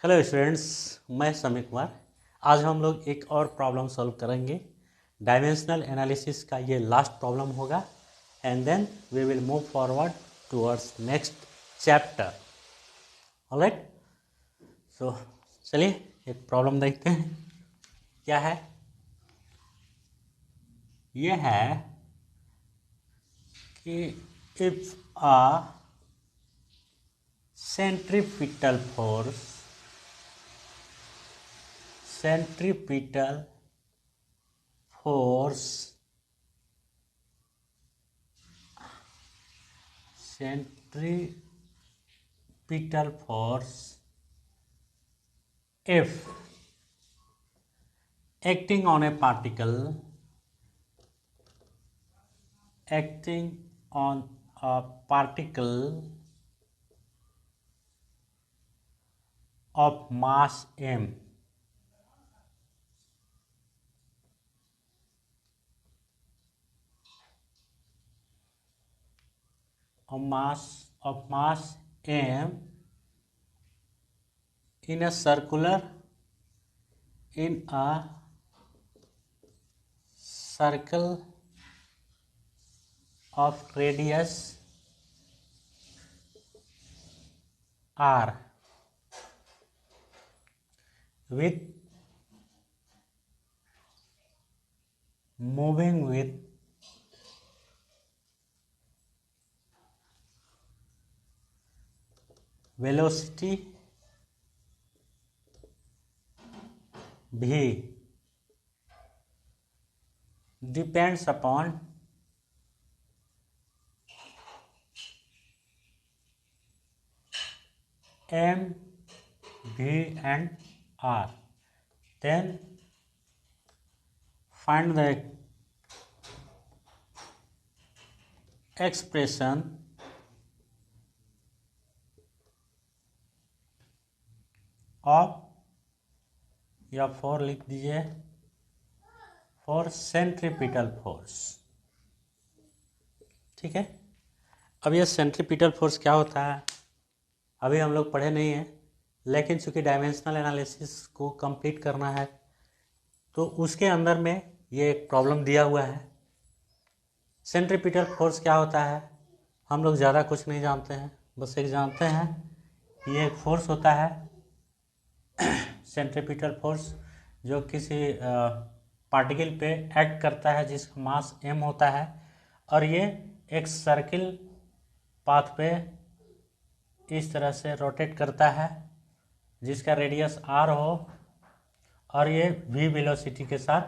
Hello students, मैं समीर कुमार। आज हम लोग एक और प्रॉब्लम सॉल्व करेंगे। डायमेंशनल एनालिसिस का ये लास्ट प्रॉब्लम होगा and then we will move forward towards next chapter. Alright, so चलिए एक प्रॉब्लम देखते हैं क्या है। ये है कि if a centripetal force centripetal force if acting on a particle of mass m in a circle of radius r with moving with velocity v depends upon m, v and r, then find the expression of, या for लिख दीजिए, for centripetal force. ठीक है, अब यह centripetal force क्या होता है अभी हम लोग पढ़े नहीं हैं, लेकिन चूंकि डायमेंशनल एनालिसिस को कंप्लीट करना है तो उसके अंदर में ये एक प्रॉब्लम दिया हुआ है। सेंट्रीपिटल फोर्स क्या होता है हम लोग ज़्यादा कुछ नहीं जानते हैं, बस एक जानते हैं ये एक फोर्स होता है सेंट्रीपिटल फोर्स जो किसी पार्टिकल पे एक्ट करता है जिसका मास m होता है, और ये एक सर्किल पाथ पे इस तरह से रोटेट करता है जिसका रेडियस r हो, और ये v वेलोसिटी के साथ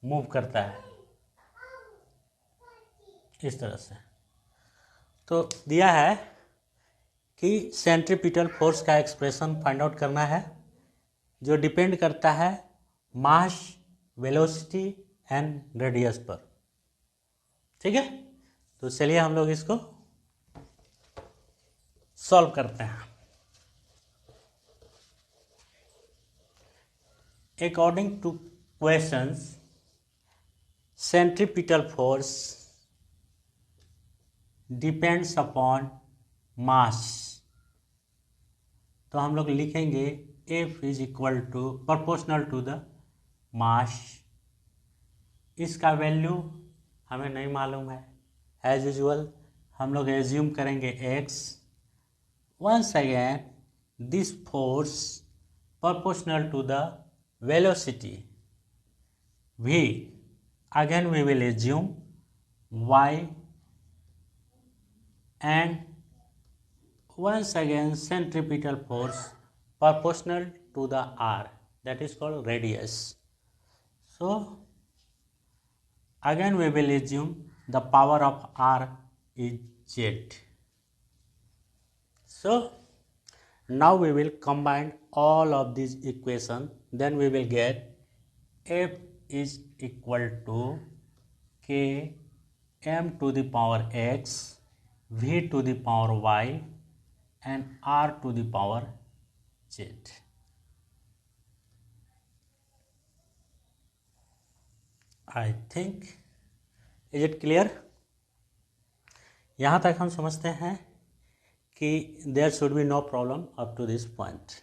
मूव करता है इस तरह से। तो दिया है कि सेंट्रीपिटल फोर्स का एक्सप्रेशन फाइंड आउट करना है जो डिपेंड करता है मास, वेलोसिटी एंड रेडियस पर। ठीक है, तो चलिए हम लोग इसको सॉल्व करते हैं। According to questions, centripetal force depends upon mass। तो हम लोग लिखेंगे F is equal to proportional to the mass। इसका वैल्यू हमें नहीं मालूम है, एज यूजुअल हम लोग एज्यूम करेंगे x। Once again this force proportional to the velocity v, again we will assume y, and once again centripetal force proportional to the r, that is called radius. So again we will assume the power of r is z. So now we will combine all of these equations, then we will get f is equal to k m to the power x, v to the power y and r to the power z. I think, is it clear? यहाँ तक हम समझते हैं कि there should be no problem up to this point.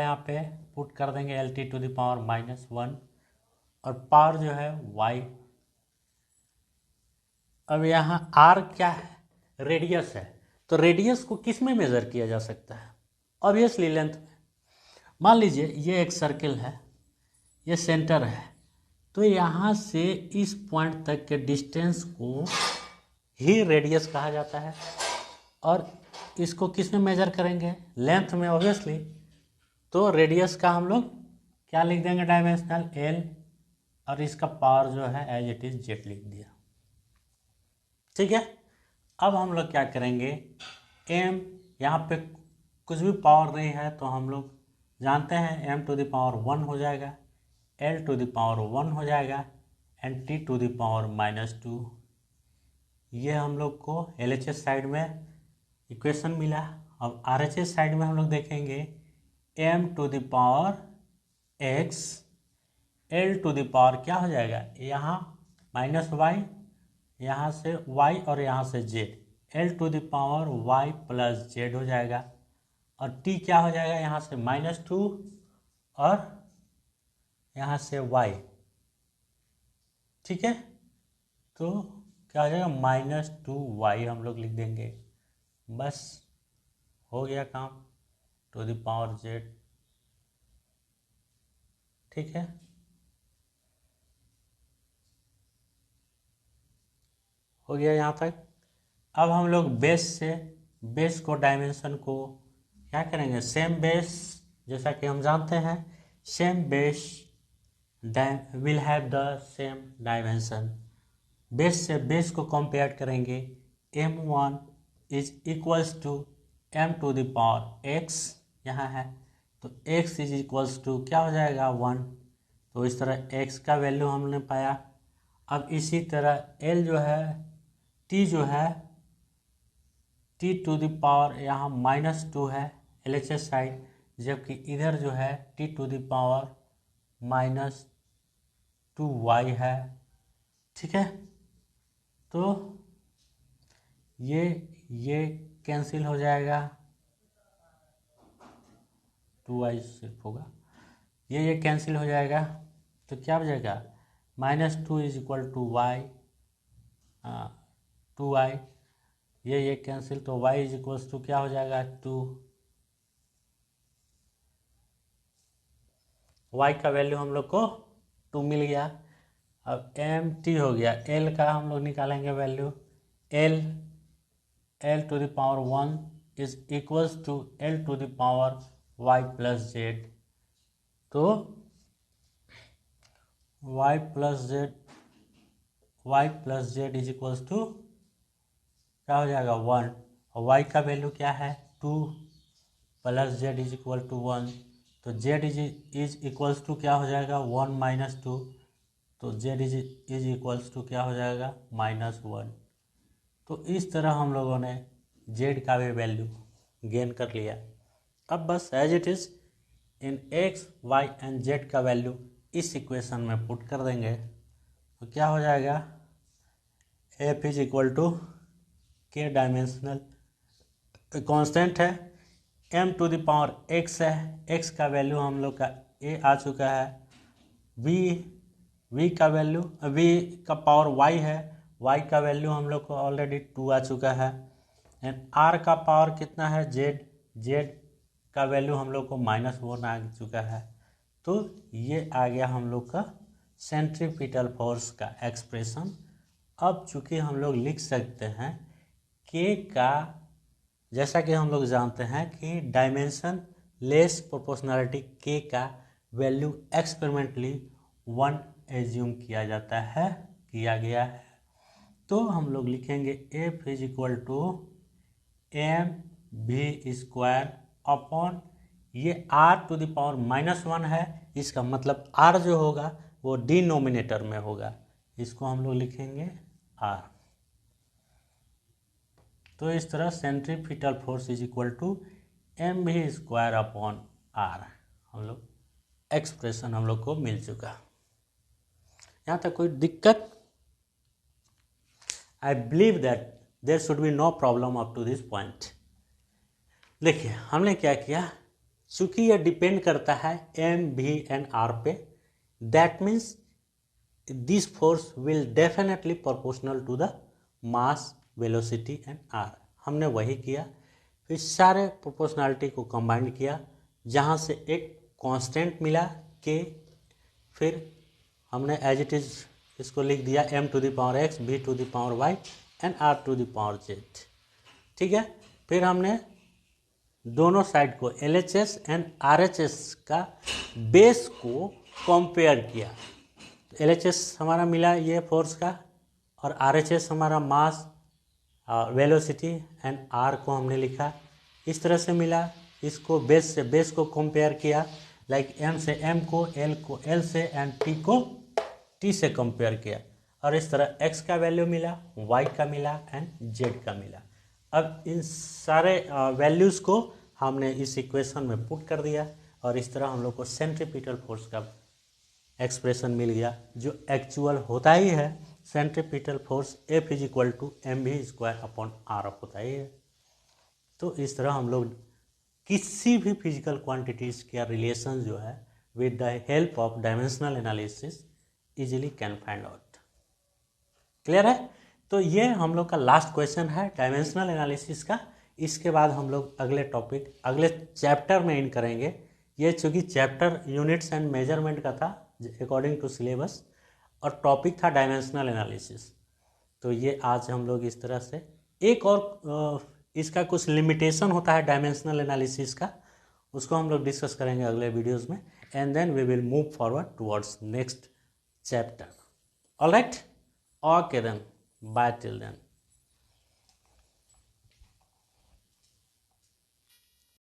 यहाँ पे put कर देंगे L T to the power -1 और पावर जो है y। अब यहाँ r क्या है, रेडियस है, तो रेडियस को किस में मेज़र किया जा सकता है, ऑब्वियसली लेंथ में। मान लीजिए ये एक सर्किल है, ये सेंटर है, तो यहाँ से इस पॉइंट तक के डिस्टेंस को ही रेडियस कहा जाता है। और इसको किस में मेजर करेंगे, लेंथ में ऑब्वियसली। तो रेडियस का हम लोग क्या लिख देंगे, डायमेंशनल l, और इसका पावर जो है एज इट इज जेड लिख दिया। ठीक है, अब हम लोग क्या करेंगे, m यहाँ पे कुछ भी पावर नहीं है तो हम लोग जानते हैं m टू द पावर 1 हो जाएगा, l टू द पावर 1 हो जाएगा and t to the power -2। ये हम लोग को LHS साइड में इक्वेशन मिला। अब RHS साइड में हम लोग देखेंगे m to the power x, l to the power क्या हो जाएगा, यहाँ -y, यहाँ से y और यहाँ से z, l to the power y plus z हो जाएगा। और t क्या हो जाएगा, यहाँ से -2 और यहाँ से y। ठीक है, तो क्या हो जाएगा, -2y हम लोग लिख देंगे। बस हो गया काम, टू द पावर z। ठीक है, हो गया यहाँ तक। अब हम लोग बेस को डायमेंशन को क्या करेंगे, सेम बेस, जैसा कि हम जानते हैं same base will have the same dimension. Base से बेस को कंपेयर करेंगे, m1 is equals to m to the power x यहाँ है, तो x इज इक्वल्स टू क्या हो जाएगा 1। तो इस तरह x का वैल्यू हमने पाया। अब इसी तरह l जो है, t जो है, t टू द पावर यहाँ -2 है LHS साइड, जबकि इधर जो है t to the power -2y है। ठीक है, तो ये कैंसिल हो जाएगा, 2y सिर्फ होगा, ये कैंसिल हो जाएगा, तो क्या हो जाएगा, -2 is equal to y, 2y, ये कैंसिल, तो y इज इक्वल्स टू क्या हो जाएगा 2। y का वैल्यू हम लोग को 2 मिल गया। अब mt हो गया, l का हम लोग निकालेंगे value, l to the power 1 is equals to l to the power y plus z। तो y plus z is equals to क्या हो जाएगा 1, और y का वैल्यू क्या है 2 plus z is equal to 1, तो z इज इक्वल्स टू क्या हो जाएगा 1 - 2, तो z इज इक्वल्स टू क्या हो जाएगा -1। तो इस तरह हम लोगों ने z का भी वैल्यू गेन कर लिया। अब बस as it is in x, y and z का वैल्यू इस इक्वेशन में पुट कर देंगे तो क्या हो जाएगा f is equal to K dimensional constant है, m to the power x है, x का वैल्यू हम लोग का a आ चुका है, v का वैल्यू v का पावर y है, y का वैल्यू हम लोग को ऑलरेडी 2 आ चुका है, एंड r का पावर कितना है z का वैल्यू हम लोग को -1 आ चुका है। तो ये आ गया हम लोग का सेंट्रीपिटल फोर्स का एक्सप्रेशन। अब चूंकि हम लोग लिख सकते हैं k का, जैसा कि हम लोग जानते हैं कि डायमेंशन लेस प्रोपोर्शनलिटी k का वैल्यू एक्सपेरिमेंटली 1 एज्यूम किया जाता है, किया गया है। तो हम लोग लिखेंगे f is equal to mv² upon ये r टू द पावर -1 है, इसका मतलब r जो होगा वो डिनोमिनेटर में होगा, इसको हम लोग लिखेंगे r। तो इस तरह centripetal force is equal to mv² upon r हम लोग एक्सप्रेशन हम लोग को मिल चुका। यहाँ तक कोई दिक्कत? I believe that there should be no problem up to this point. देखिए हमने क्या किया, चूंकि यह डिपेंड करता है m, v एंड r पे, that means this force will definitely proportional to the mass, velocity and r। हमने वही किया, फिर सारे प्रोपोर्शनलिटी को कंबाइन किया, जहाँ से एक कांस्टेंट मिला k, फिर हमने एज इट इज इसको लिख दिया m to the power x, v to the power y and r to the power z। ठीक है, फिर हमने दोनों साइड को LHS एंड RHS का बेस को कंपेयर किया। LHS हमारा मिला ये फोर्स का, और RHS हमारा मास, वेलोसिटी एंड R को हमने लिखा इस तरह से मिला। इसको बेस से बेस को कंपेयर किया, लाइक M से M को L से एंड T को T से कंपेयर किया, और इस तरह X का वैल्यू मिला, Y का मिला एंड Z का मिला। अब इन सारे वैल्यूज़ को हमने इस इक्वेशन में पुट कर दिया, और इस तरह हम लोग को सेंट्रीपिटल फोर्स का एक्सप्रेशन मिल गया, जो एक्चुअल होता ही है। Centripetal force F is equal to mv² upon r होता ही है। तो इस तरह हम लोग किसी भी फिजिकल क्वांटिटीज़ का रिलेशन जो है with the help of dimensional analysis easily can find out. Clear है? तो ये हम लोग का लास्ट क्वेश्चन है डायमेंशनल एनालिसिस का। इसके बाद हम लोग अगले टॉपिक अगले चैप्टर में इन करेंगे। ये चूँकि चैप्टर यूनिट्स एंड मेजरमेंट का था अकॉर्डिंग टू सिलेबस, और टॉपिक था डायमेंशनल एनालिसिस। तो ये आज हम लोग इस तरह से एक और इसका कुछ लिमिटेशन होता है डायमेंशनल एनालिसिस का, उसको हम लोग डिस्कस करेंगे अगले वीडियोस में, and then we will move forward towards next chapter. Alright, okay then, bye till then.